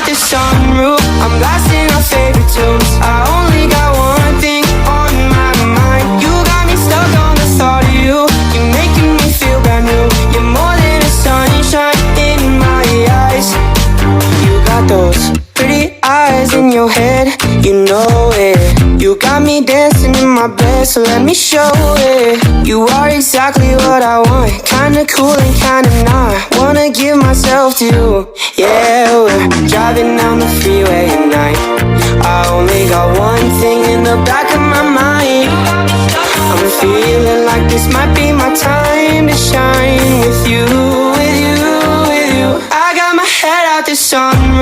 out the sunroof, I'm blasting our favorite tunes. I only got one thing on my mind. You got me stuck on the thought of you. You're making me feel brand new. You're more than a sunshine in my eyes. You got those pretty eyes in your head, you know it. You got me dancing in my bed, so let me show it. You are exactly what I want, kinda cool and kinda not. Wanna give myself to you. Yeah, we're driving down the freeway at night. I only got one thing in the back of my mind. I'm feeling like this might be my time to shine with you, with you, with you. I got my head out the sun.